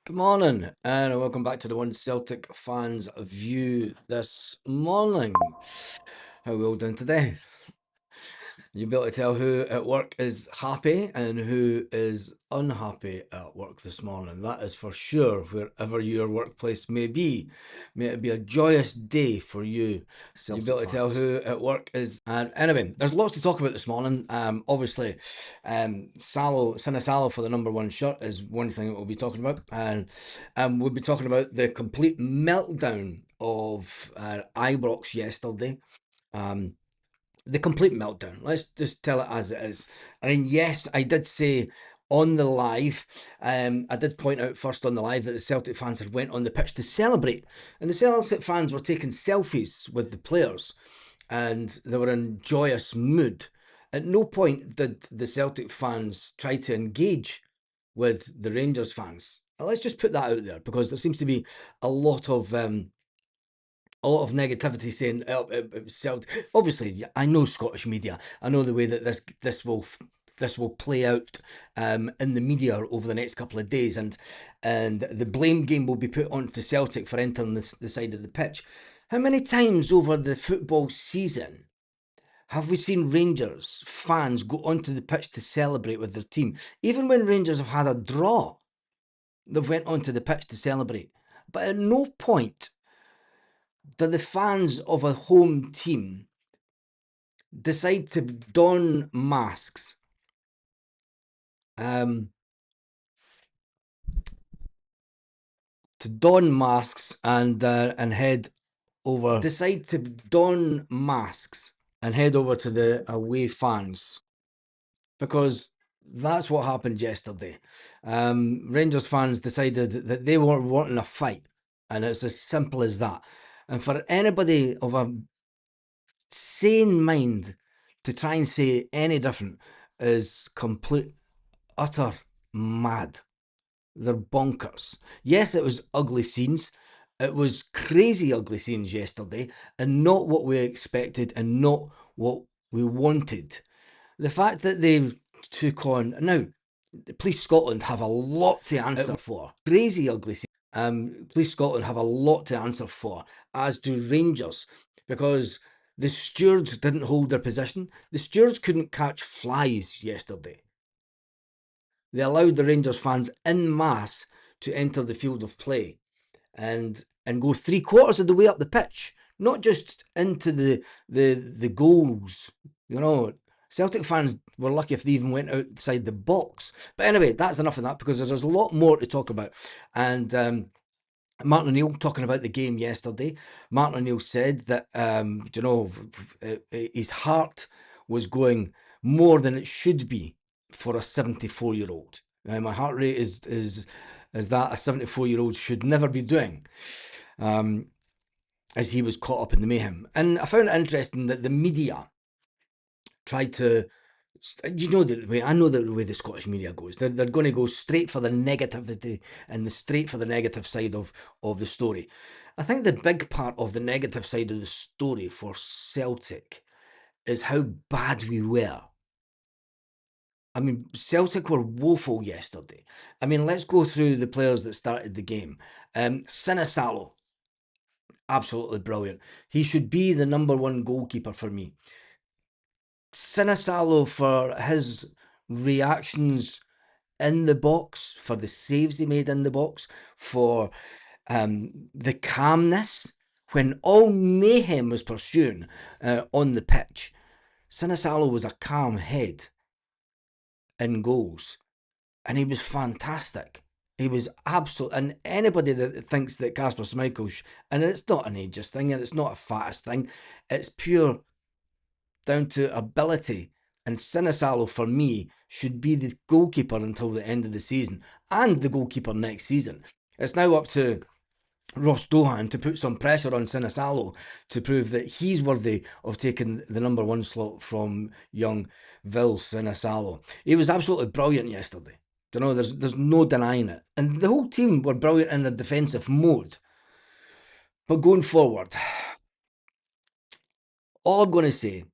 Good morning, and welcome back to the One Celtic Fans View this morning. How are we all doing today? You'll be able to tell who at work is happy and who is unhappy at work this morning. That is for sure, wherever your workplace may be. May it be a joyous day for you. Celtic You'll be able to tell who at work is. And anyway, there's lots to talk about this morning. Obviously, Salo for the number one shirt is one thing that we'll be talking about. And we'll be talking about the complete meltdown of Ibrox yesterday. The complete meltdown. Let's just tell it as it is. I mean, yes, I did say on the live, I did point out first on the live that the Celtic fans had went on the pitch to celebrate, and the Celtic fans were taking selfies with the players, and they were in joyous mood. At no point did the Celtic fans try to engage with the Rangers fans. Let's just put that out there because there seems to be a lot of negativity saying it was Celtic. Obviously, I know Scottish media. I know the way that this will play out in the media over the next couple of days, and the blame game will be put onto Celtic for entering the side of the pitch. How many times over the football season have we seen Rangers fans go onto the pitch to celebrate with their team? Even when Rangers have had a draw, they've went onto the pitch to celebrate. But at no point do the fans of a home team decide to don masks and head over to the away fans, because that's what happened yesterday. Rangers fans decided that they weren't wanting a fight, and it's as simple as that. And for anybody of a sane mind to try and say any different is complete, utter mad. They're bonkers. Yes, it was ugly scenes. It was crazy ugly scenes yesterday, and not what we expected and not what we wanted. The fact that they took on now, Police Scotland have a lot to answer for. Crazy ugly scene. Police Scotland have a lot to answer for, as do Rangers, because the stewards didn't hold their position. The stewards couldn't catch flies yesterday. They allowed the Rangers fans en masse to enter the field of play and go 3/4 of the way up the pitch, not just into the goals. You know, Celtic fans were lucky if they even went outside the box. But anyway, that's enough of that, because there's a lot more to talk about. And Martin O'Neill talking about the game yesterday. Martin O'Neill said that his heart was going more than it should be for a 74-year-old. My heart rate is that a 74-year-old should never be doing, as he was caught up in the mayhem. And I found it interesting that the media tried to, I know the way the Scottish media goes. They're going to go straight for the negativity and straight for the negative side of the story. I think the big part of the negative side of the story for Celtic is how bad we were. I mean, Celtic were woeful yesterday. I mean, let's go through the players that started the game. Sinisalo, absolutely brilliant. He should be the number one goalkeeper for me. Sinisalo, for his reactions in the box, for the saves he made in the box, for the calmness when all mayhem was pursuing on the pitch. Sinisalo was a calm head in goals, and he was fantastic. He was absolute. And anybody that thinks that Kasper Schmeichel, and it's not an ageist thing, and it's not a fattest thing, it's pure down to ability. And Sinisalo, for me, should be the goalkeeper until the end of the season, and the goalkeeper next season. It's now up to Ross Dohan to put some pressure on Sinisalo to prove that he's worthy of taking the number one slot from young Vil Sinisalo. He was absolutely brilliant yesterday. There's no denying it. And the whole team were brilliant in the defensive mode. But going forward, all I'm going to say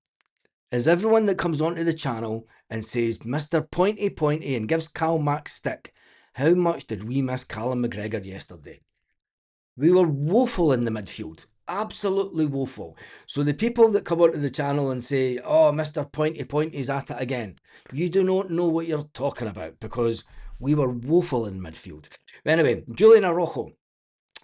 is everyone that comes onto the channel and says Mr. Pointy Pointy and gives Cal Mack stick how much did we miss Callum McGregor yesterday? We were woeful in the midfield. Absolutely woeful. So the people that come onto the channel and say, oh, Mr. Pointy Pointy's at it again, you do not know what you're talking about, because we were woeful in midfield. Anyway, Julian Araujo,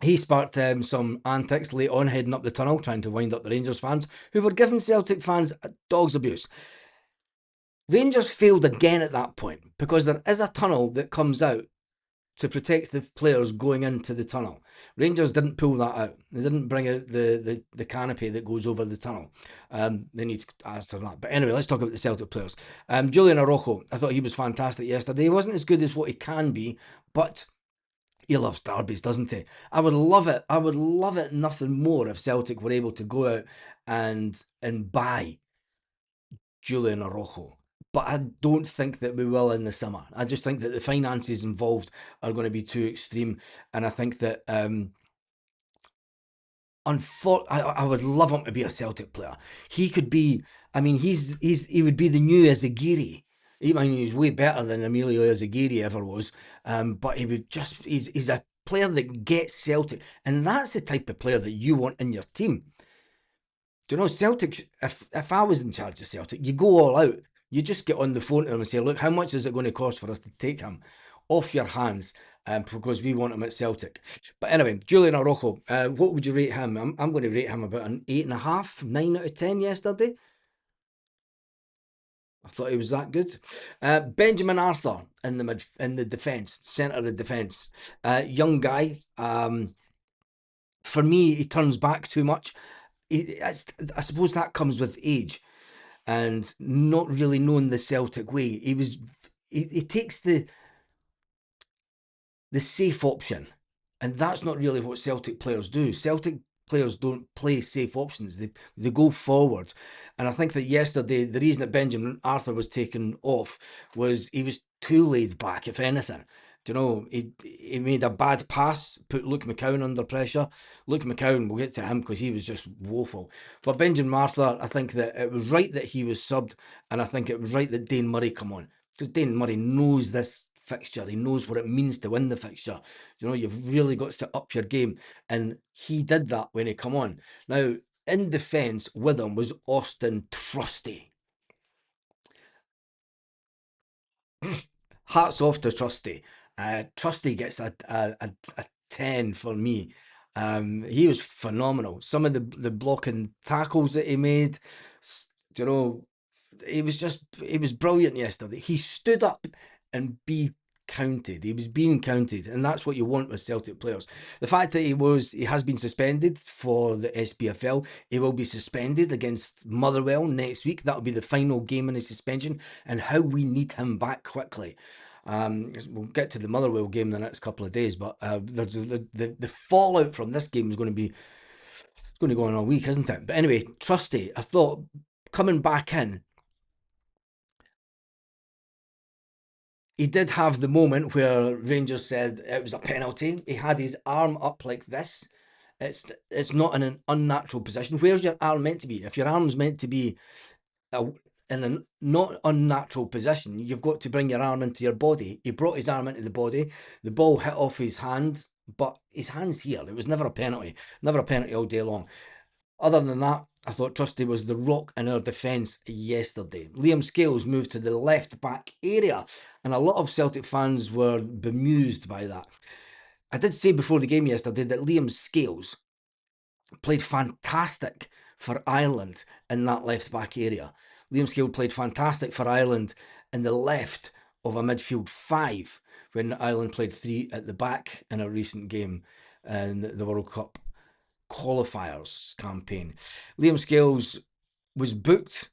he sparked some antics late on heading up the tunnel, trying to wind up the Rangers fans, who were giving Celtic fans dog's abuse. Rangers failed again at that point, because there is a tunnel that comes out to protect the players going into the tunnel. Rangers didn't pull that out. They didn't bring out the canopy that goes over the tunnel. They need to answer that. But anyway, let's talk about the Celtic players. Julian Araujo, I thought he was fantastic yesterday. He wasn't as good as what he can be, but he loves derbies, doesn't he? I would love it. I would love it nothing more if Celtic were able to go out and buy Julian Araujo. But I don't think that we will in the summer. I just think that the finances involved are going to be too extreme. And I think that I would love him to be a Celtic player. He could be, I mean, he would be the new Ezagiri. He's way better than Emilio Ezagiri ever was. But he would just, he's a player that gets Celtic. And that's the type of player that you want in your team. Do you know, Celtic, if I was in charge of Celtic, you go all out. You just get on the phone to them and say, look, how much is it going to cost for us to take him off your hands? Because we want him at Celtic. But anyway, Julian Araujo, what would you rate him? I'm going to rate him about an 8.5, 9 out of 10 yesterday. I thought he was that good. Benjamin Arthur in the defence, centre of defence. Young guy. For me, he turns back too much. I suppose that comes with age and not really knowing the Celtic way. He takes the safe option, and that's not really what Celtic players do. Celtic players don't play safe options. They go forward. And I think that yesterday, the reason that Benjamin Arthur was taken off was he was too laid back, if anything. Do you know, he made a bad pass, put Luke McCowan under pressure. Luke McCowan, we'll get to him because he was just woeful. But Benjamin Arthur, I think that it was right that he was subbed, and I think it was right that Dane Murray come on. Because Dane Murray knows this fixture. He knows what it means to win the fixture. You know, you've really got to up your game. And he did that when he come on. Now, in defence with him was Austin Trusty. Hats off to Trusty. Trusty gets a 10 for me. He was phenomenal. Some of the blocking tackles that he made, you know, he was brilliant yesterday. He stood up and be counted. He was being counted, and that's what you want with Celtic players. The fact that he has been suspended for the SPFL, he will be suspended against Motherwell next week. That'll be the final game in his suspension, and how we need him back quickly. We'll get to the Motherwell game in the next couple of days, but there's the fallout from this game is going to go on all week, isn't it? But anyway, Trusty, I thought coming back in, he did have the moment where Rangers said it was a penalty. He had his arm up like this. It's not in an unnatural position. Where's your arm meant to be? If your arm's meant to be in a not unnatural position, you've got to bring your arm into your body. He brought his arm into the body. The ball hit off his hand, but his hand's here. It was never a penalty. Never a penalty all day long. Other than that, I thought Trusty was the rock in our defence yesterday. Liam Scales moved to the left back area, and a lot of Celtic fans were bemused by that. I did say before the game yesterday that Liam Scales played fantastic for Ireland in that left back area. Liam Scales played fantastic for Ireland in the left of a midfield 5 when Ireland played 3 at the back in a recent game in the World Cup qualifiers campaign. Liam Scales was booked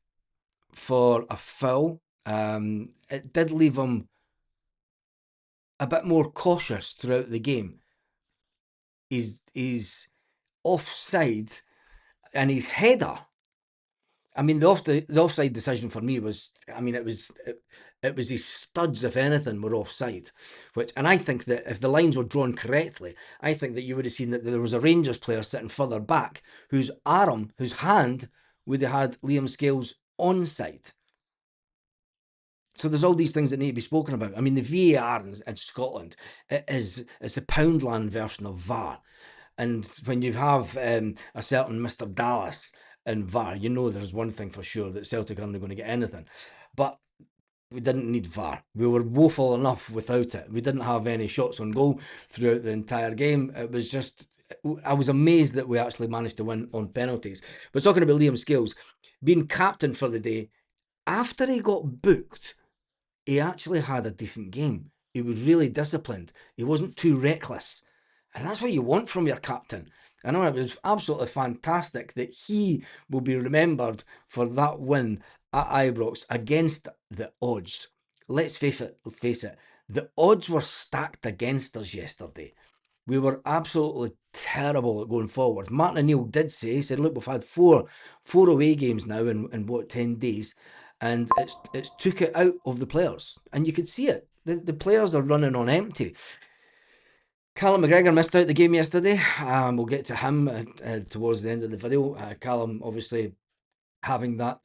for a foul. It did leave him a bit more cautious throughout the game. He's offside, and his header. I mean, the offside decision for me was, I mean, it was his studs, if anything, were offside. And I think that if the lines were drawn correctly, I think that you would have seen that there was a Rangers player sitting further back whose hand would have had Liam Scales onside. So there's all these things that need to be spoken about. I mean, the VAR in Scotland is the Poundland version of VAR. And when you have a certain Mr. Dallas in VAR, you know there's one thing for sure, that Celtic are only going to get anything. But we didn't need VAR. We were woeful enough without it. We didn't have any shots on goal throughout the entire game. It was just, I was amazed that we actually managed to win on penalties. But talking about Liam Scales, being captain for the day, after he got booked, he actually had a decent game. He was really disciplined. He wasn't too reckless. And that's what you want from your captain. I know it was absolutely fantastic that he will be remembered for that win at Ibrox against the odds. Let's face it, the odds were stacked against us yesterday. We were absolutely terrible at going forward. Martin O'Neill did say, he said, look, we've had four away games now in what, 10 days, and it's took it out of the players. And you could see it. The players are running on empty. Callum McGregor missed out the game yesterday. We'll get to him towards the end of the video. Callum obviously having that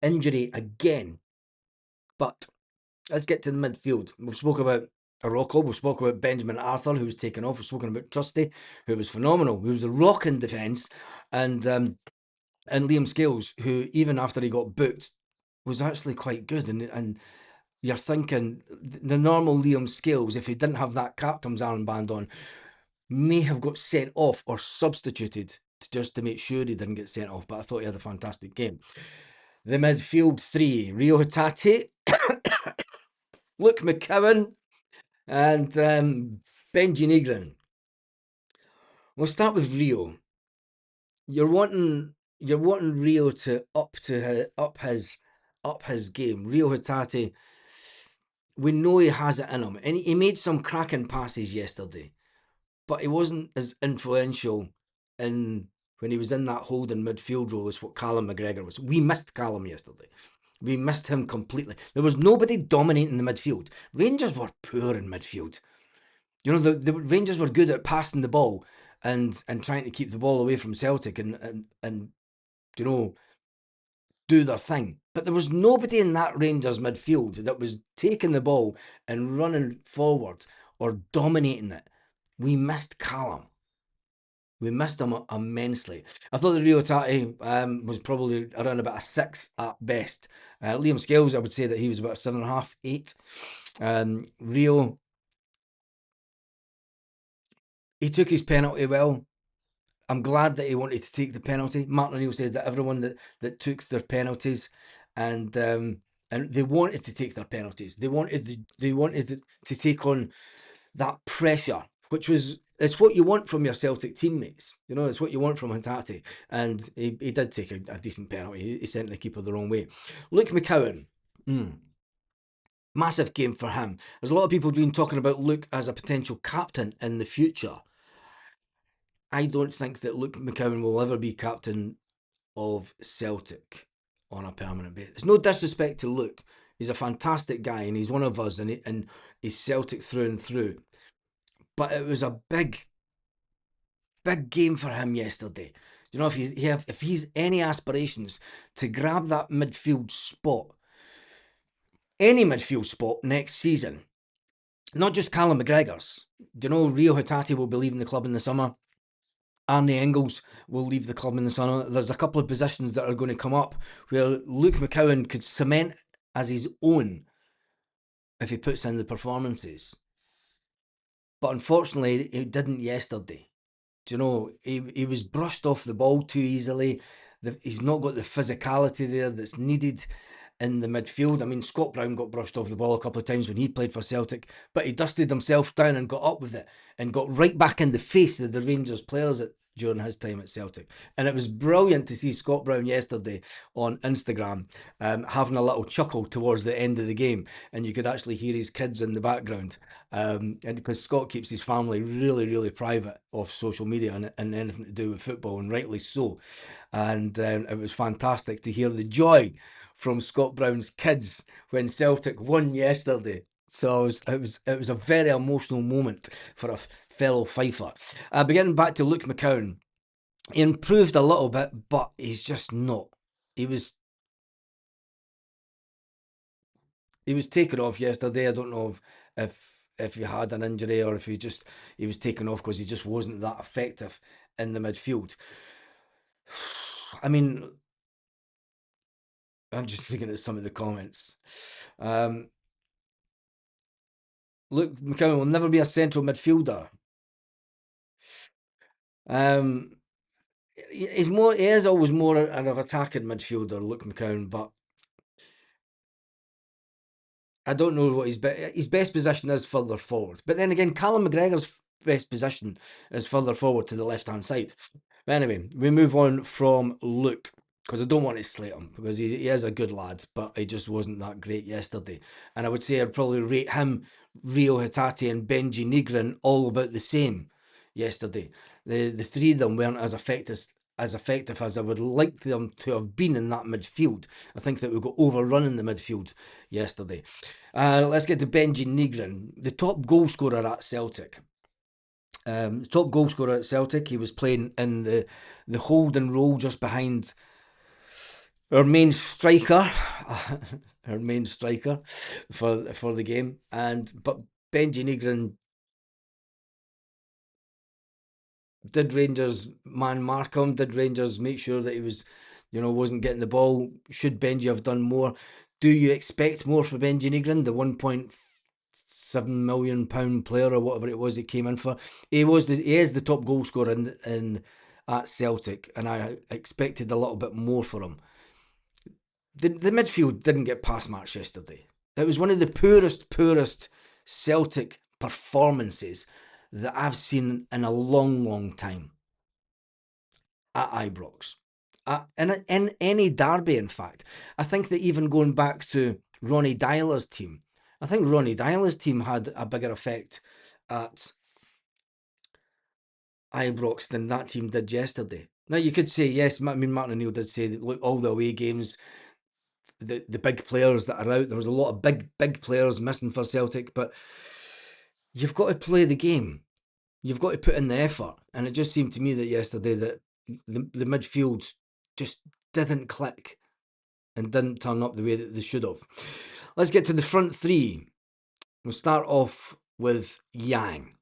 injury again. But let's get to the midfield. We've spoken about Arocco, we've spoken about Benjamin Arthur, who's taken off. We've spoken about Trusty, who was phenomenal. He was a rock in defence. And Liam Scales, who even after he got booked, was actually quite good. And you're thinking the normal Liam Scales, if he didn't have that captain's armband on, may have got sent off or substituted just to make sure he didn't get sent off. But I thought he had a fantastic game. The midfield three, Rio Hatate, Luke McCowan, and Benji Negrin. We'll start with Rio. You're wanting Rio to up his game. Rio Hatate, we know he has it in him, and he made some cracking passes yesterday, but he wasn't as influential in when he was in that holding midfield role as what Callum McGregor was. We missed Callum yesterday. We missed him completely. There was nobody dominating the midfield. Rangers were poor in midfield. You know, the Rangers were good at passing the ball and trying to keep the ball away from Celtic and you know, do their thing. But there was nobody in that Rangers midfield that was taking the ball and running forward or dominating it. We missed Callum. We missed him immensely. I thought the Rio Tati was probably around about a 6 at best. Liam Scales, I would say that he was about a 7.5, 8. Rio, he took his penalty well. I'm glad that he wanted to take the penalty. Martin O'Neill says that everyone that took their penalties and they wanted to take their penalties. They wanted to take on that pressure, which was, it's what you want from your Celtic teammates. You know, it's what you want from Hatate. And he did take a decent penalty. He sent the keeper the wrong way. Luke McCowan, massive game for him. There's a lot of people been talking about Luke as a potential captain in the future. I don't think that Luke McCowan will ever be captain of Celtic on a permanent basis. It's no disrespect to Luke. He's a fantastic guy and he's one of us and he's Celtic through and through. But it was a big game for him yesterday. You know, if he's any aspirations to grab that midfield spot, any midfield spot next season, not just Callum McGregor's. Do you know Rio Hatate will be leaving the club in the summer? Arnie Engels will leave the club in the summer. There's a couple of positions that are going to come up where Luke McCowan could cement as his own if he puts in the performances. But unfortunately, he didn't yesterday. Do you know, he was brushed off the ball too easily. He's not got the physicality there that's needed in the midfield. I mean, Scott Brown got brushed off the ball a couple of times when he played for Celtic, but he dusted himself down and got up with it and got right back in the face of the Rangers players during his time at Celtic. And it was brilliant to see Scott Brown yesterday on Instagram having a little chuckle towards the end of the game, and you could actually hear his kids in the background. And because Scott keeps his family really, really private off social media and anything to do with football, and rightly so. And it was fantastic to hear the joy from Scott Brown's kids when Celtic won yesterday. So it was a very emotional moment for a fellow Fifer. Beginning back to Luke McCowan, he improved a little bit, but he's just not. He was he was taken off yesterday. I don't know if he had an injury or if he was taken off because he just wasn't that effective in the midfield. I mean, I'm just looking at some of the comments. Luke McCowan will never be a central midfielder. He is always more an attacking midfielder, Luke McCowan, but I don't know what his best position is further forward. But then again, Callum McGregor's best position is further forward to the left-hand side. But anyway, we move on from Luke, because I don't want to slate him, because he is a good lad, but he just wasn't that great yesterday. And I would say I'd probably rate him, Rio Hatate and Benji Negrin all about the same yesterday. The three of them weren't as effective as I would like them to have been in that midfield. I think that we got overrun in the midfield yesterday. Let's get to Benji Negrin, the top goal scorer at Celtic. Top goal scorer at Celtic. He was playing in the holding role just behind our main striker, for the game. But Benji Negrin, did Rangers man mark him? Did Rangers make sure that he was, wasn't getting the ball? Should Benji have done more? Do you expect more for Benji Negrin, the £1.7 million player or whatever it was he came in for? He is the top goal scorer in at Celtic, and I expected a little bit more for him. The midfield didn't get pass marks yesterday. It was one of the poorest Celtic performances that I've seen in a long time at Ibrox. In any derby, in fact. I think that even going back to Ronnie Dyler's team, I think Ronnie Dyler's team had a bigger effect at Ibrox than that team did yesterday. Now, you could say, yes, Martin O'Neill did say that, look, all the away games, the big players that are out, there was a lot of big players missing for Celtic, but you've got to play the game. You've got to put in the effort. And it just seemed to me that yesterday that the midfield just didn't click and didn't turn up the way that they should have. Let's get to the front three. We'll start off with Yang.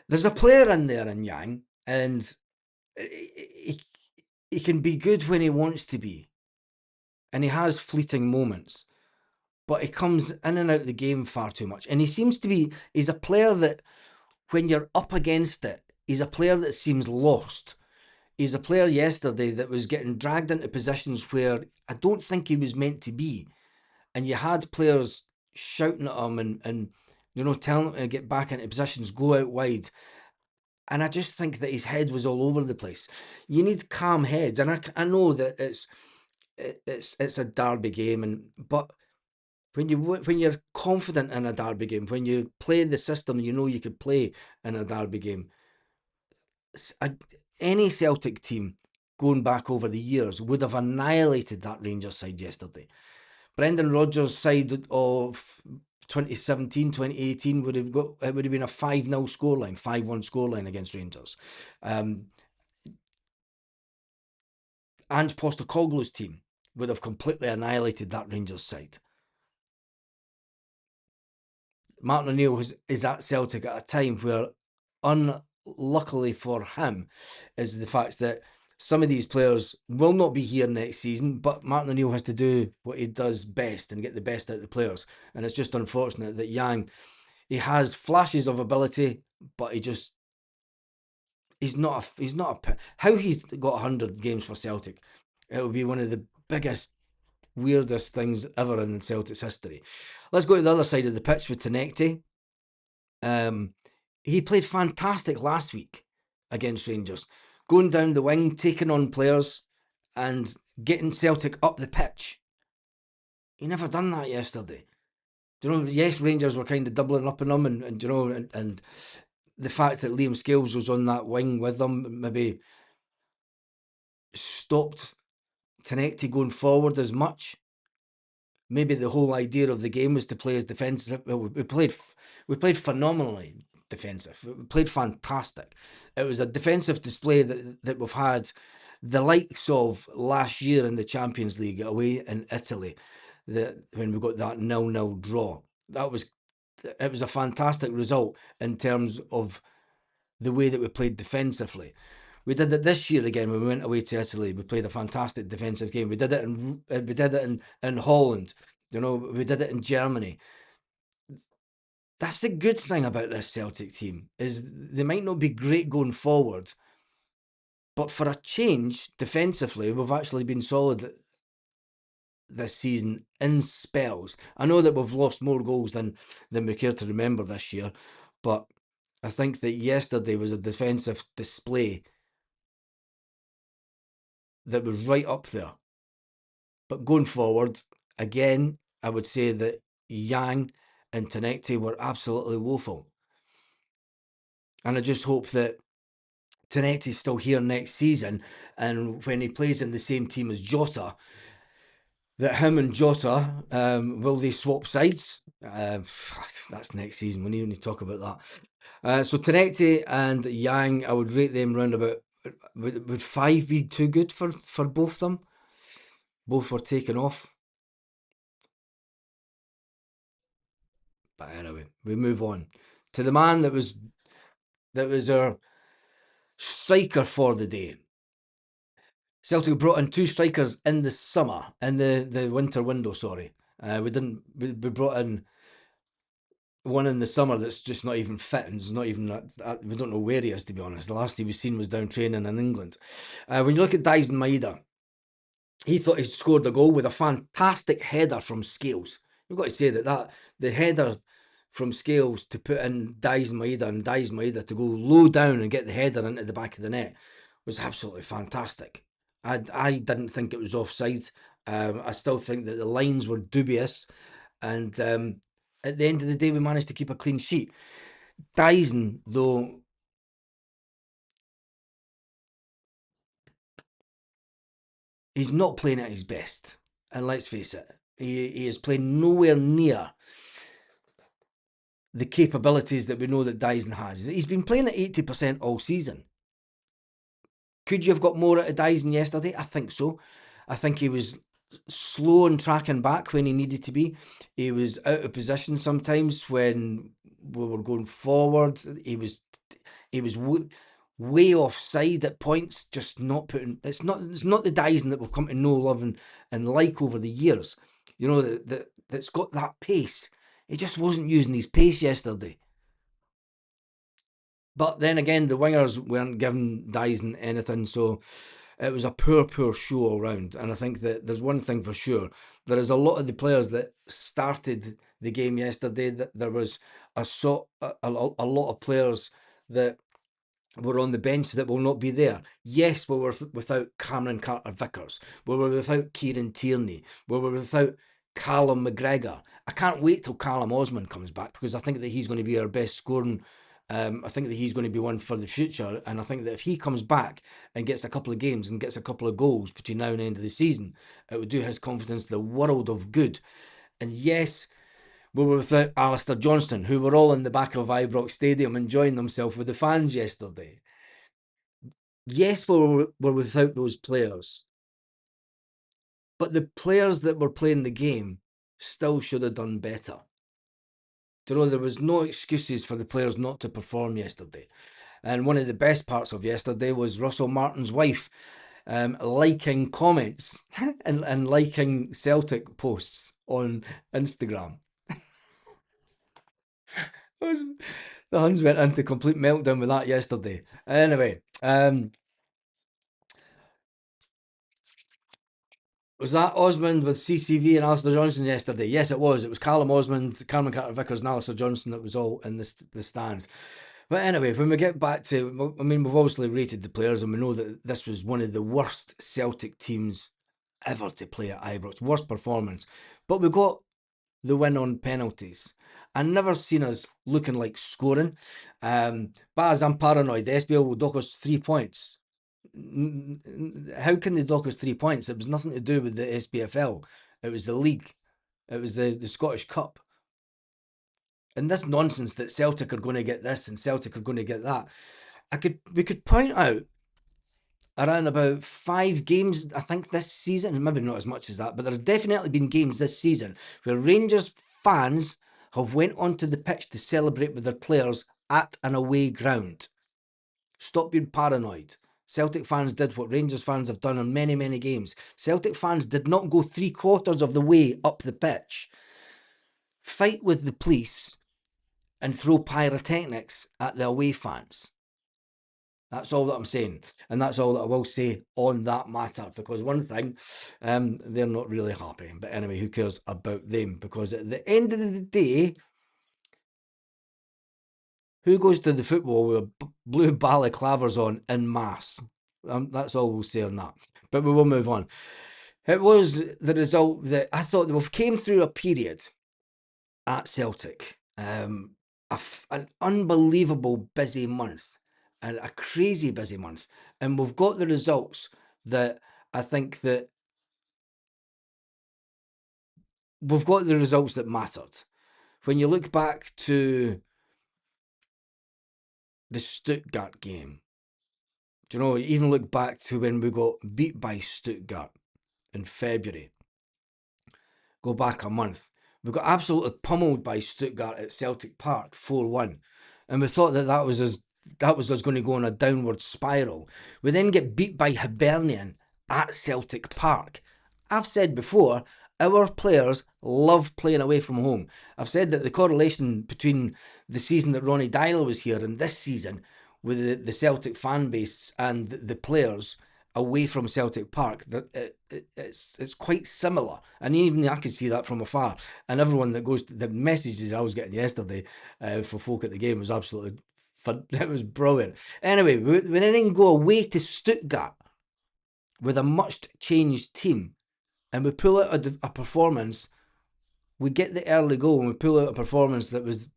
There's a player in there in Yang, and he can be good when he wants to be, and he has fleeting moments, but he comes in and out of the game far too much. And he's a player that, when you're up against it, he's a player that seems lost. He's a player yesterday that was getting dragged into positions where I don't think he was meant to be. And you had players shouting at him and telling him to get back into positions, go out wide. And I just think that his head was all over the place. You need calm heads. And I know that it's a derby game, but when you're confident in a derby game, when you play the system you could play in a derby game, any Celtic team going back over the years would have annihilated that Rangers side yesterday. Brendan Rodgers' side of 2017, 2018 would have been a 5-0 scoreline, 5-1 scoreline against Rangers. Ange Postecoglou's team would have completely annihilated that Rangers side. Martin O'Neill is at Celtic at a time where, unluckily for him, is the fact that some of these players will not be here next season, but Martin O'Neill has to do what he does best and get the best out of the players. And it's just unfortunate that Yang, he has flashes of ability, but he's not how he's got 100 games for Celtic. It will be one of the biggest, weirdest things ever in Celtic's history. Let's go to the other side of the pitch with Tenecti. He played fantastic last week against Rangers, going down the wing, taking on players and getting Celtic up the pitch. He never done that yesterday. Yes, Rangers were kind of doubling up on him, and the fact that Liam Scales was on that wing with them maybe stopped Tenecti going forward as much. Maybe the whole idea of the game was to play as defensive. We played phenomenally defensive. We played fantastic. It was a defensive display that we've had the likes of last year in the Champions League away in Italy, when we got that 0-0 draw. It was a fantastic result in terms of the way that we played defensively. We did it this year again when we went away to Italy. We played a fantastic defensive game. We did it in Holland. We did it in Germany. That's the good thing about this Celtic team, is they might not be great going forward, but for a change, defensively, we've actually been solid this season in spells. I know that we've lost more goals than we care to remember this year, but I think that yesterday was a defensive display that was right up there. But going forward, again, I would say that Yang and Tenecte were absolutely woeful. And I just hope that Tenecte's still here next season, and when he plays in the same team as Jota, that him and Jota, will they swap sides? That's next season. We need to talk about that. So Tenecte and Yang, I would rate them round about. Would 5 be too good for both of them? Both were taken off. But anyway, we move on to the man that was our striker for the day. Celtic brought in 2 strikers in the summer, in the winter window. Sorry, we didn't. We brought in one in the summer that's just not even fit, and it's not even. We don't know where he is, to be honest. The last he was seen was down training in England. When you look at Dyson Maeda, he thought he scored a goal with a fantastic header from Scales. You've got to say that the header from Scales to put in Dyson Maeda, and Dyson Maeda to go low down and get the header into the back of the net was absolutely fantastic. I didn't think it was offside. I still think that the lines were dubious, and at the end of the day, we managed to keep a clean sheet. Dyson, though, he's not playing at his best, and let's face it, he is playing nowhere near the capabilities that we know that Dyson has. He's been playing at 80% all season. Could you have got more out of Dyson yesterday? I think so. I think he was slow in tracking back when he needed to be. He was out of position sometimes when we were going forward. He was way offside at points, just not putting. It's not the Dyson that we've come to know, love, and like over the years. That's got that pace. He just wasn't using his pace yesterday. But then again, the wingers weren't giving Dyson anything, so it was a poor show all round. And I think that there's one thing for sure: there is a lot of the players that started the game yesterday. That there was a lot of players that were on the bench that will not be there. Yes, we were without Cameron Carter-Vickers. We were without Kieran Tierney. We were without Callum McGregor. I can't wait till Callum Osman comes back, because I think that he's going to be our best scoring. I think that he's going to be one for the future, and I think that if he comes back and gets a couple of games and gets a couple of goals between now and the end of the season, it would do his confidence the world of good. And yes, we were without Alistair Johnston, who were all in the back of Ibrox Stadium enjoying themselves with the fans yesterday. Yes, we were without those players, but the players that were playing the game still should have done better. There was no excuses for the players not to perform yesterday. And one of the best parts of yesterday was Russell Martin's wife liking comments and liking Celtic posts on Instagram. The Huns went into complete meltdown with that yesterday. Anyway, was that Osmond with CCV and Alistair Johnson yesterday? Yes, it was. It was Callum Osmond, Cameron Carter-Vickers, and Alistair Johnson that was all in the stands. But anyway, when we get back to, we've obviously rated the players, and we know that this was one of the worst Celtic teams ever to play at Ibrox. Worst performance. But we got the win on penalties. I never seen us looking like scoring. Baz, I'm paranoid. The SBL will dock us 3 points. How can they dock us 3 points? It was nothing to do with the SPFL. It was the league. It was the Scottish Cup. And this nonsense that Celtic are going to get this and Celtic are going to get that. We could point out around about 5 games, I think, this season. Maybe not as much as that, but there's definitely been games this season where Rangers fans have went onto the pitch to celebrate with their players at an away ground. Stop being paranoid. Celtic fans did what Rangers fans have done on many, many games. Celtic fans did not go 3/4 of the way up the pitch, fight with the police, and throw pyrotechnics at the away fans. That's all that I'm saying. And that's all that I will say on that matter. Because one thing, they're not really happy. But anyway, who cares about them? Because at the end of the day, who goes to the football with blue balaclavas on en masse? That's all we'll say on that. But we will move on. It was the result that I thought we came through a period at Celtic. An unbelievable busy month and a crazy busy month. And we've got the results that I think that we've got the results that mattered. When you look back to the Stuttgart game, do you know, even look back to when we got beat by Stuttgart in February, go back a month, we got absolutely pummeled by Stuttgart at Celtic Park 4-1. And we thought that was us going to go on a downward spiral. We then get beat by Hibernian at Celtic Park. I've said before, our players love playing away from home. I've said that the correlation between the season that Ronnie Dyler was here and this season with the Celtic fan base and the players away from Celtic Park, it's quite similar, and even I could see that from afar. And everyone that goes to the messages I was getting yesterday for folk at the game was absolutely fun. It was brilliant. Anyway, we then go away to Stuttgart with a much changed team, and we pull out a performance. We get the early goal, and we pull out a performance that was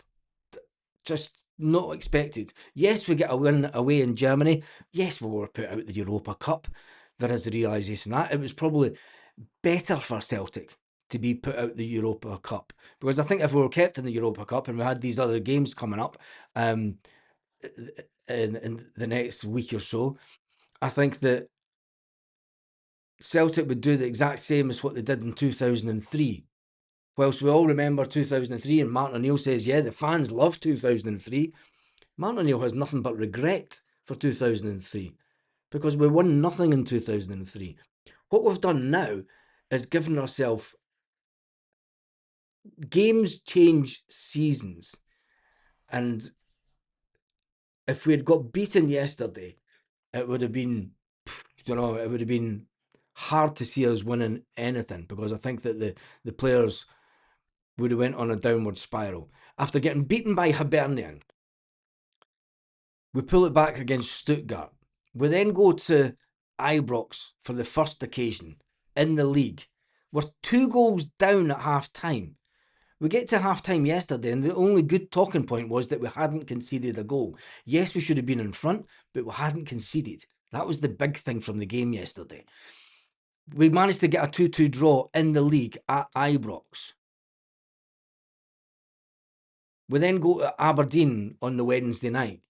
just not expected. Yes, we get a win away in Germany. Yes, we were put out the Europa Cup. There is the realisation that it was probably better for Celtic to be put out the Europa Cup, because I think if we were kept in the Europa Cup and we had these other games coming up in the next week or so, I think that Celtic would do the exact same as what they did in 2003. Whilst we all remember 2003, and Martin O'Neill says, yeah, the fans love 2003, Martin O'Neill has nothing but regret for 2003 because we won nothing in 2003. What we've done now is given ourselves games change seasons. And if we had got beaten yesterday, it would have been, it would have been hard to see us winning anything, because I think that the players would have went on a downward spiral. After getting beaten by Hibernian, we pull it back against Stuttgart. We then go to Ibrox for the first occasion in the league. We're 2 goals down at half time. We get to half time yesterday, and the only good talking point was that we hadn't conceded a goal. Yes, we should have been in front, but we hadn't conceded. That was the big thing from the game yesterday. We managed to get a 2-2 draw in the league at Ibrox. We then go to Aberdeen on the Wednesday night.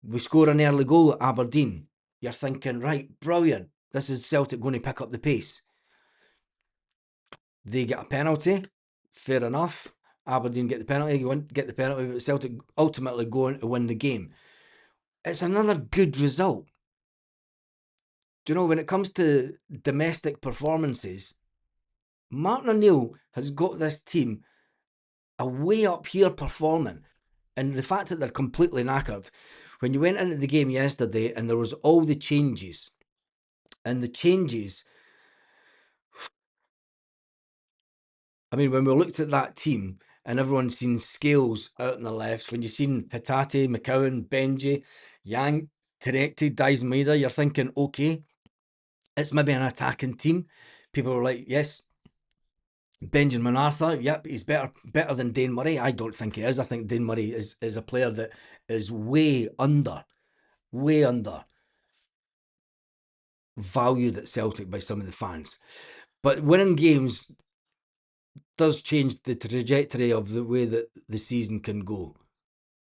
We score an early goal at Aberdeen. You're thinking, right, brilliant. This is Celtic going to pick up the pace. They get a penalty. Fair enough. Aberdeen get the penalty. Get the penalty, but Celtic ultimately go on to win the game. It's another good result. Do you know, when it comes to domestic performances, Martin O'Neill has got this team a way up here performing. And the fact that they're completely knackered. When you went into the game yesterday and there was all the changes, and the changes, I mean, when we looked at that team and everyone's seen Scales out on the left, when you've seen Hatate, McCowan, Benji, Yang, Terekti, Dice-Maida, you're thinking, okay, it's maybe an attacking team. People were like, yes, Benjamin Arthur, yep, he's better than Dane Murray. I don't think he is. I think Dane Murray is a player that is way under valued at Celtic by some of the fans. But winning games does change the trajectory of the way that the season can go.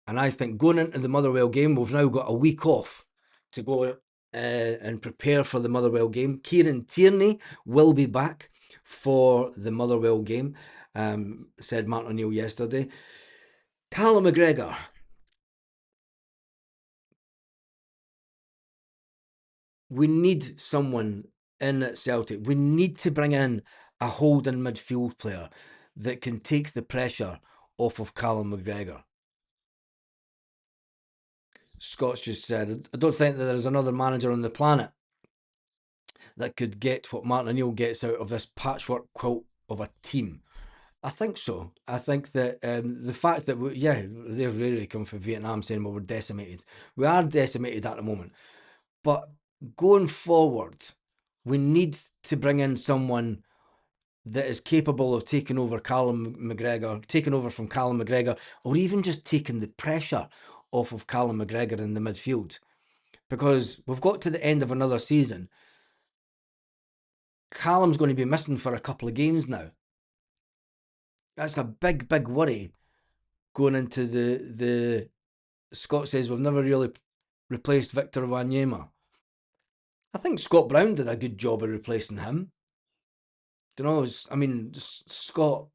And I think going into the Motherwell game, we've now got a week off to go and prepare for the Motherwell game. Kieran Tierney will be back for the Motherwell game, said Martin O'Neill yesterday. Callum McGregor. We need someone in at Celtic. We need to bring in a holding midfield player that can take the pressure off of Callum McGregor. Scott's just said, I don't think that there's another manager on the planet that could get what Martin O'Neill gets out of this patchwork quilt of a team. I think so. I think that the fact that, they're really coming from Vietnam saying, well, we're decimated. We are decimated at the moment. But going forward, we need to bring in someone that is capable of taking over taking over from Callum McGregor, or even just taking the pressure off of Callum McGregor in the midfield. Because we've got to the end of another season. Callum's going to be missing for a couple of games now. That's a big, big worry going into the Scott says we've never really replaced Victor Wanyama. I think Scott Brown did a good job of replacing him. Scott,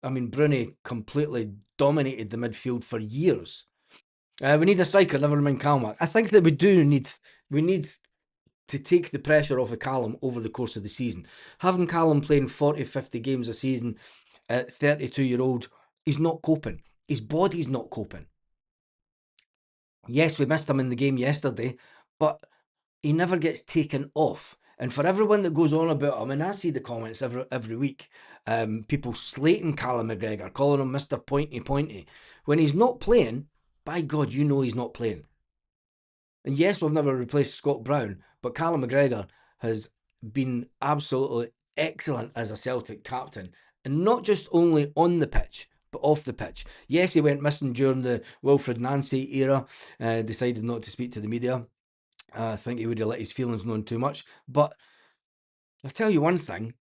Bruni completely dominated the midfield for years. We need a striker, never mind Callum. I think that we need to take the pressure off of Callum over the course of the season. Having Callum playing 40, 50 games a season at 32-year-old, he's not coping. His body's not coping. Yes, we missed him in the game yesterday, but he never gets taken off. And for everyone that goes on about him, and I see the comments every week, people slating Callum McGregor, calling him Mr. Pointy Pointy. When he's not playing, by God, you know he's not playing. And yes, we've never replaced Scott Brown, but Callum McGregor has been absolutely excellent as a Celtic captain. And not just only on the pitch, but off the pitch. Yes, he went missing during the Wilfred Nancy era, decided not to speak to the media. I think he would have let his feelings known too much. But I'll tell you one thing.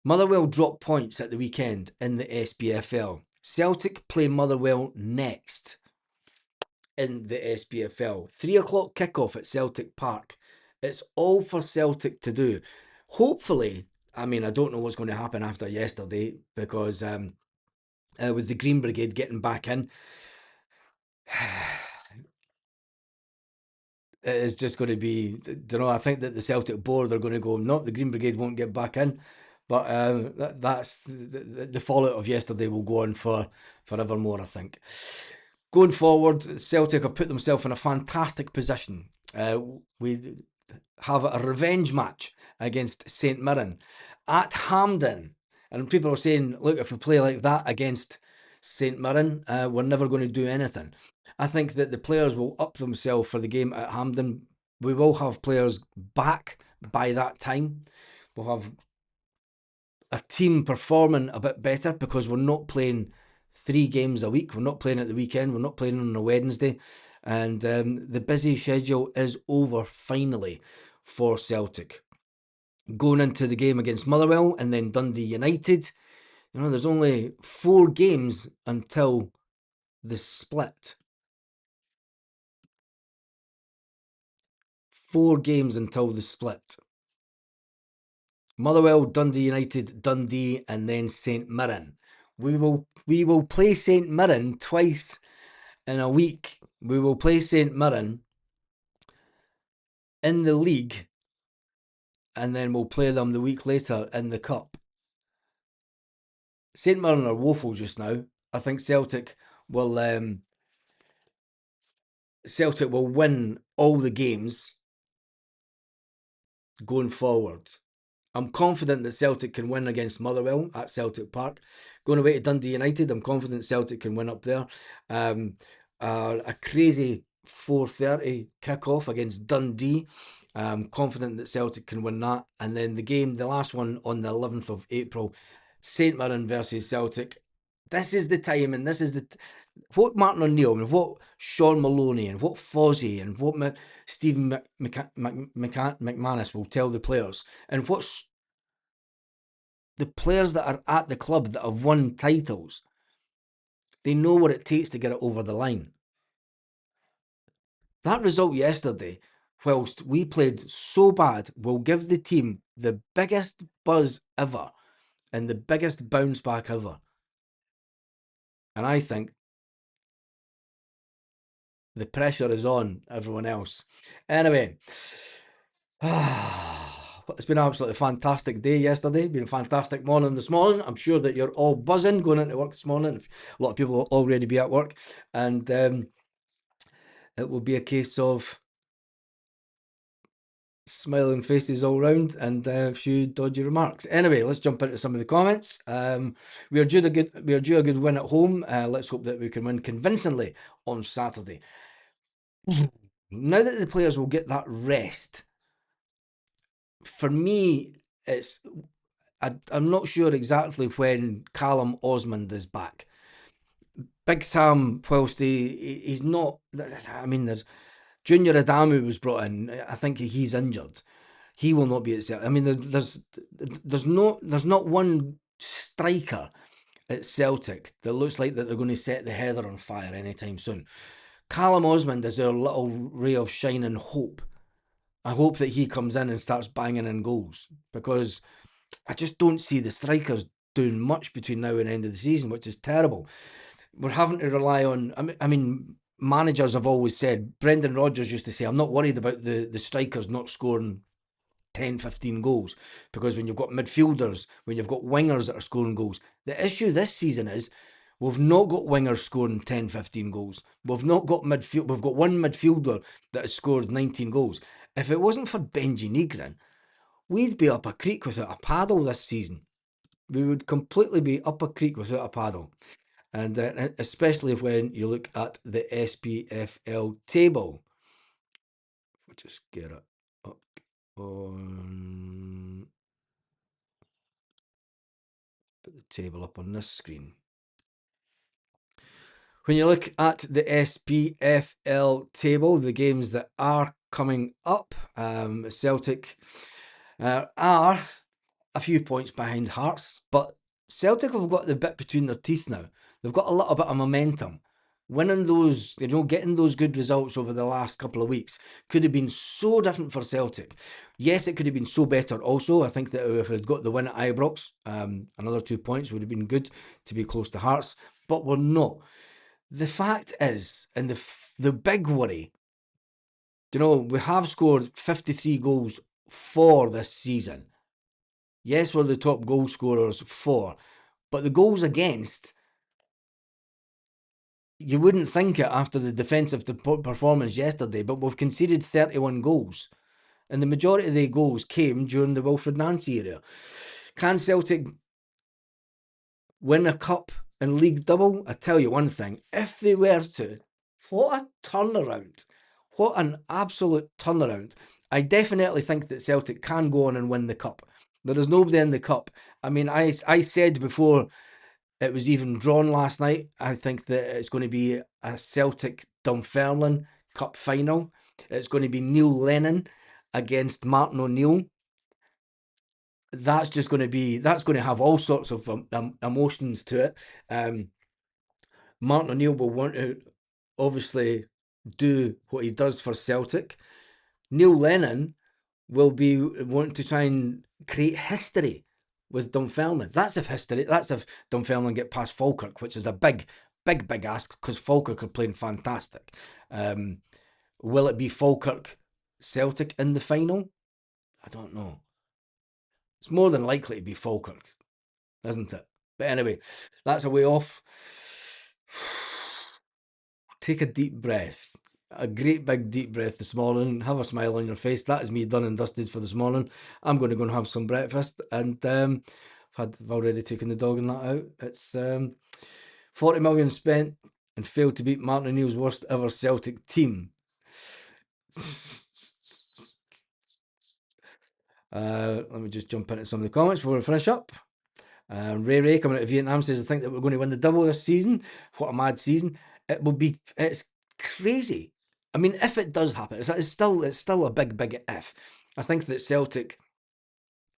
Motherwell dropped points at the weekend in the SPFL. Celtic play Motherwell next in the SPFL. 3 o'clock kickoff at Celtic Park. It's all for Celtic to do. Hopefully, I don't know what's going to happen after yesterday because with the Green Brigade getting back in, it is just going to be, I think that the Celtic board are going to go, no, the Green Brigade won't get back in. But that's the fallout of yesterday will go on for forevermore, I think. Going forward, Celtic have put themselves in a fantastic position. We have a revenge match against St Mirren at Hampden. And people are saying, look, if we play like that against St Mirren, we're never going to do anything. I think that the players will up themselves for the game at Hampden. We will have players back by that time. We'll have a team performing a bit better because we're not playing 3 games a week. We're not playing at the weekend. We're not playing on a Wednesday. And the busy schedule is over finally for Celtic. Going into the game against Motherwell and then Dundee United, there's only 4 games until the split. 4 games until the split. Motherwell, Dundee United, Dundee, and then St Mirren. We will play St Mirren twice in a week. We will play St Mirren in the league, and then we'll play them the week later in the cup. St Mirren are woeful just now. I think Celtic will win all the games going forward. I'm confident that Celtic can win against Motherwell at Celtic Park. Going away to Dundee United, I'm confident Celtic can win up there. A crazy 4:30 kickoff against Dundee. I'm confident that Celtic can win that. And then the last one on the 11th of April, St Mirren versus Celtic. This is the time, and this is what Martin O'Neill and what Sean Maloney and what Fozzie and what Stephen McManus will tell the players, and what's the players that are at the club that have won titles, they know what it takes to get it over the line. That result yesterday, whilst we played so bad, will give the team the biggest buzz ever and the biggest bounce back ever. And I think the pressure is on everyone else. Anyway, it's been an absolutely fantastic day yesterday. Been a fantastic morning this morning. I'm sure that you're all buzzing going into work this morning. A lot of people will already be at work, and it will be a case of smiling faces all round and a few dodgy remarks. Anyway, let's jump into some of the comments. We are due a good win at home. Let's hope that we can win convincingly on Saturday. Now that the players will get that rest, for me, I'm not sure exactly when Callum Osmond is back. Big Sam, whilst he's not, I mean, there's Junior Adamu was brought in. I think he's injured. He will not be at Celtic. I mean, there's not one striker at Celtic that looks like that they're going to set the heather on fire anytime soon. Callum Osmond is our little ray of shining hope. I hope that he comes in and starts banging in goals, because I just don't see the strikers doing much between now and the end of the season, which is terrible. We're having to rely on, I mean, managers have always said, Brendan Rodgers used to say, I'm not worried about the strikers not scoring 10, 15 goals, because when you've got midfielders, when you've got wingers that are scoring goals, the issue this season is we've not got wingers scoring 10, 15 goals. We've not got midfield. We've got one midfielder that has scored 19 goals. If it wasn't for Benji Negrin, we'd be up a creek without a paddle this season. We would completely be up a creek without a paddle. And especially when you look at the SPFL table. We'll just get it up on... Put the table up on this screen. When you look at the SPFL table, the games that are coming up, Celtic are a few points behind Hearts, but Celtic have got the bit between their teeth now. They've got a little bit of momentum. Winning those, getting those good results over the last couple of weeks could have been so different for Celtic. Yes, it could have been so better also. I think that if we'd got the win at Ibrox, another 2 points would have been good to be close to Hearts, but we're not. The fact is, and the big worry, we have scored 53 goals for this season. Yes, we're the top goal scorers for, but the goals against, you wouldn't think it after the defensive performance yesterday, but we've conceded 31 goals. And the majority of the goals came during the Wilfred Nancy era. Can Celtic win a cup and league double? I tell you one thing, if they were to, what a turnaround. What an absolute turnaround. I definitely think that Celtic can go on and win the cup. There is nobody in the cup. I mean, I said before it was even drawn last night, I think that it's going to be a Celtic Dunfermline Cup final. It's going to be Neil Lennon against Martin O'Neill. That's going to have all sorts of emotions to it. Martin O'Neill will want to obviously do what he does for Celtic. Neil Lennon will be wanting to try and create history with Dunfermline. That's if Dunfermline get past Falkirk, which is a big ask, because Falkirk are playing fantastic. Will it be Falkirk Celtic in the final? I don't know. It's more than likely to be Falkirk, isn't it? But anyway, that's a way off. Take a deep breath. A great big deep breath this morning. Have a smile on your face. That is me done and dusted for this morning. I'm going to go and have some breakfast, and I've already taken the dog and that out. It's 40 million spent and failed to beat Martin O'Neill's worst ever Celtic team. Let me just jump into some of the comments before we finish up. Ray coming out of Vietnam says, I think that we're going to win the double this season. What a mad season. It's crazy. I mean, if it does happen, it's still a big if. I think that Celtic,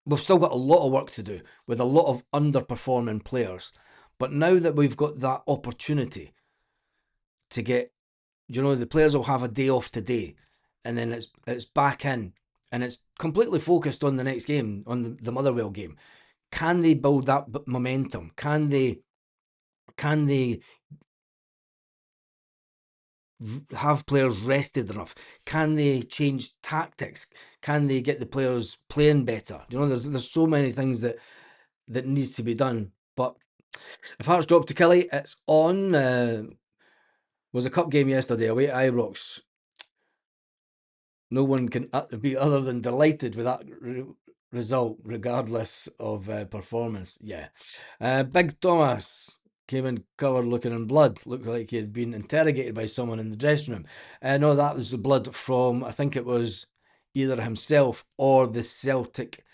we've still got a lot of work to do with a lot of underperforming players. But now that we've got that opportunity to get You know, the players will have a day off today, and then it's back in, and it's completely focused on the next game, on the Motherwell game. Can they build that momentum? Can they have players rested enough? Can they change tactics? Can they get the players playing better? You know, there's so many things that needs to be done. But if Hearts drop to Kelly, it's on. Was a cup game yesterday away at Ibrox. No one can be other than delighted with that result, regardless of performance. Yeah. Big Thomas came in covered looking in blood. Looked like he had been interrogated by someone in the dressing room. No, that was the blood from, I think it was either himself or the Celtic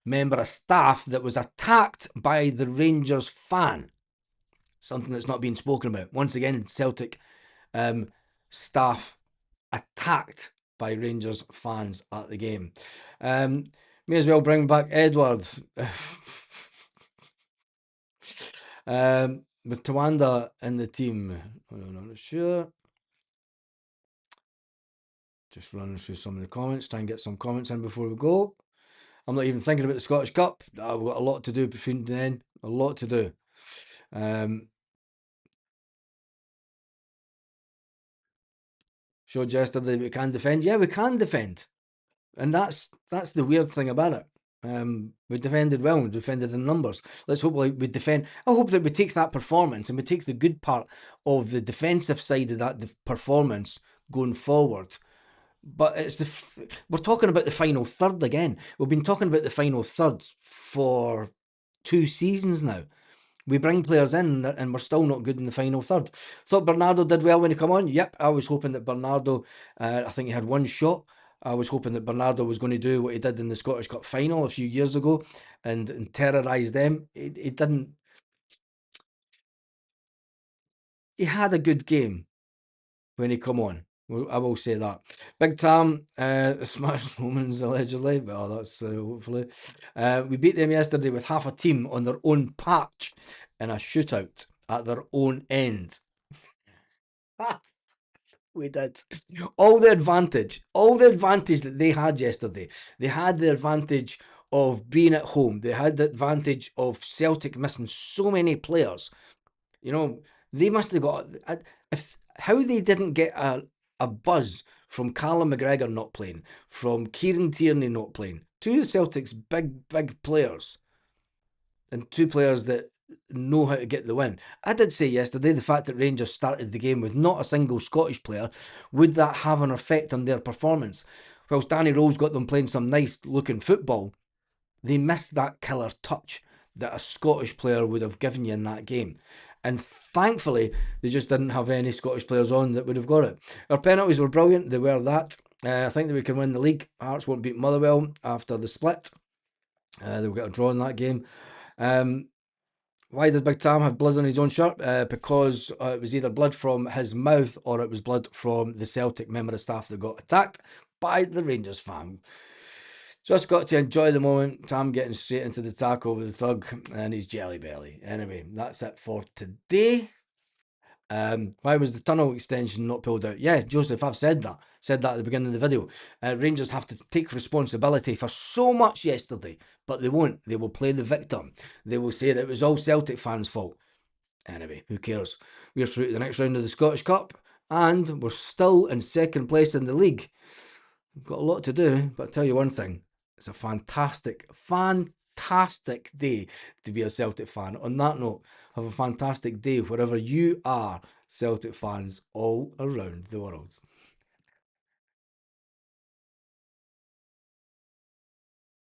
member of staff that was attacked by the Rangers fan. Something that's not being spoken about. Once again, Celtic staff attacked by Rangers fans at the game. May as well bring back Edward. With Tawanda in the team. I'm not sure. Just running through some of the comments, try and get some comments in before we go. I'm not even thinking about the Scottish Cup. I've got a lot to do between then. A lot to do. Showed yesterday we can defend. Yeah, we can defend. And that's the weird thing about it. We defended well, we defended in numbers. Let's hope we defend. I hope that we take that performance and we take the good part of the defensive side of that performance going forward. But we're talking about the final third again. We've been talking about the final third for 2 seasons now. We bring players in and we're still not good in the final third. Thought Bernardo did well when he come on. Yep, I was hoping that Bernardo, I think he had one shot. I was hoping that Bernardo was going to do what he did in the Scottish Cup final a few years ago and terrorise them. He didn't. He had a good game when he come on. I will say that. Big Tam smashed Romans allegedly. Well, that's hopefully. We beat them yesterday with half a team on their own patch in a shootout at their own end. We did. All the advantage that they had yesterday. They had the advantage of being at home. They had the advantage of Celtic missing so many players. You know, they must have got how they didn't get a buzz from Callum McGregor not playing, from Kieran Tierney not playing. Two of Celtic's big players, and two players that know how to get the win. I did say yesterday the fact that Rangers started the game with not a single Scottish player, would that have an effect on their performance? Whilst Danny Rose got them playing some nice looking football, they missed that killer touch that a Scottish player would have given you in that game. And thankfully, they just didn't have any Scottish players on that would have got it. Our penalties were brilliant. They were that. I think that we can win the league. Hearts won't beat Motherwell after the split. They'll get a draw in that game. Why did Big Tam have blood on his own shirt? Because it was either blood from his mouth or it was blood from the Celtic member of staff that got attacked by the Rangers fan. Just got to enjoy the moment. Tam getting straight into the tackle with the thug and his jelly belly. Anyway, that's it for today. Why was the tunnel extension not pulled out? Yeah, Joseph, I've said that. Said that at the beginning of the video. Rangers have to take responsibility for so much yesterday, but they won't. They will play the victim. They will say that it was all Celtic fans' fault. Anyway, who cares? We're through to the next round of the Scottish Cup, and we're still in second place in the league. We've got a lot to do, but I'll tell you one thing. It's a fantastic day to be a Celtic fan. On that note, have a fantastic day wherever you are, Celtic fans all around the world.